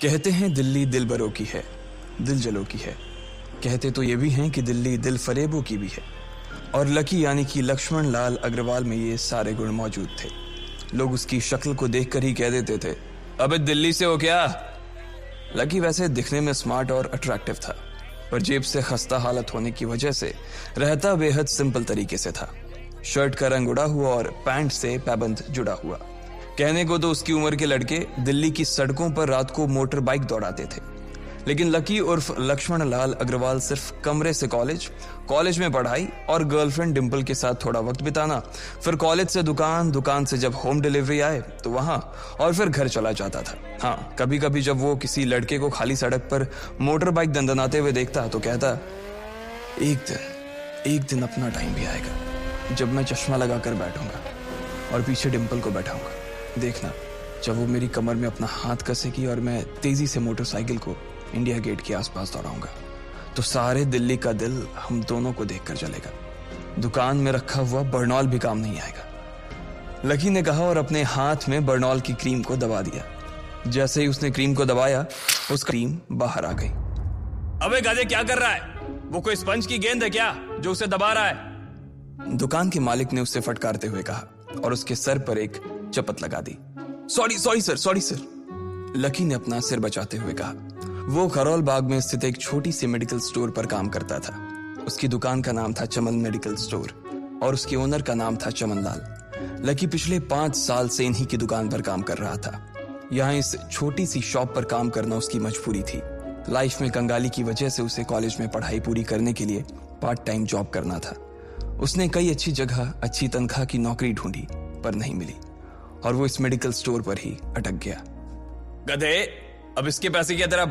कहते हैं दिल्ली दिल बरों की है, दिल जलों की है। कहते तो ये भी हैं कि दिल्ली दिल फरेबों की भी है। और लकी यानी कि लक्ष्मण लाल अग्रवाल में ये सारे गुण मौजूद थे। लोग उसकी शक्ल को देखकर ही कह देते थे, अबे दिल्ली से हो क्या? लकी वैसे दिखने में स्मार्ट और अट्रैक्टिव था, पर जेब से खस्ता हालत होने की वजह से रहता बेहद सिंपल तरीके से था। शर्ट का रंग उड़ा हुआ और पैंट से पैबंद जुड़ा हुआ। कहने को तो उसकी उम्र के लड़के दिल्ली की सड़कों पर रात को मोटर बाइक दौड़ाते थे, लेकिन लकी उर्फ लक्ष्मण लाल अग्रवाल सिर्फ कमरे से कॉलेज में पढ़ाई और गर्लफ्रेंड डिंपल के साथ थोड़ा वक्त बिताना, फिर कॉलेज से दुकान से जब होम डिलीवरी आए तो वहां, और फिर घर चला जाता था। हाँ, कभी कभी जब वो किसी लड़के को खाली सड़क पर मोटर बाइक दंदनाते हुए देखता तो कहता, एक दिन अपना टाइम भी आएगा जब मैं चश्मा लगाकर बैठूंगा और पीछे डिंपल को बैठाऊंगा। देखना, जब वो मेरी कमर में अपना हाथ कसेगी और मैं तेजी से मोटरसाइकिल को इंडिया गेट के आसपास दौड़ाऊंगा, तो सारे दिल्ली का दिल हम दोनों को देखकर जलेगा। दुकान में रखा हुआ बर्नॉल भी काम नहीं आएगा। लकी ने कहा और अपने हाथ में बर्नॉल की क्रीम को दबा दिया। जैसे ही उसने क्रीम को दबाया, उसका क्रीम बाहर आ गई। अबे गधे, क्या कर रहा है? वो कोई स्पंज की गेंद है क्या जो उसे दबा रहा है? दुकान के मालिक ने उससे फटकारते हुए कहा और उसके सर पर एक चपत लगा दी। Sorry sir. लकी ने अपना सिर बचाते हुए कहा। वो खरौल बाग में स्थित एक छोटी सी मेडिकल स्टोर पर काम करता था। उसकी दुकान का नाम था चमन मेडिकल स्टोर और उसके ओनर का नाम था चमन लाल। लकी पिछले 5 साल से इन्हीं की दुकान पर काम कर रहा था। यहाँ इस छोटी सी शॉप पर काम करना उसकी मजबूरी थी। लाइफ में कंगाली की वजह से उसे कॉलेज में पढ़ाई पूरी करने के लिए पार्ट टाइम जॉब करना था। उसने कई अच्छी जगह अच्छी तनख्वाह की नौकरी ढूंढी, पर नहीं मिली और वो इस मेडिकल स्टोर पर ही अटक गया। गधे, अब इसके पैसे क्या तेरा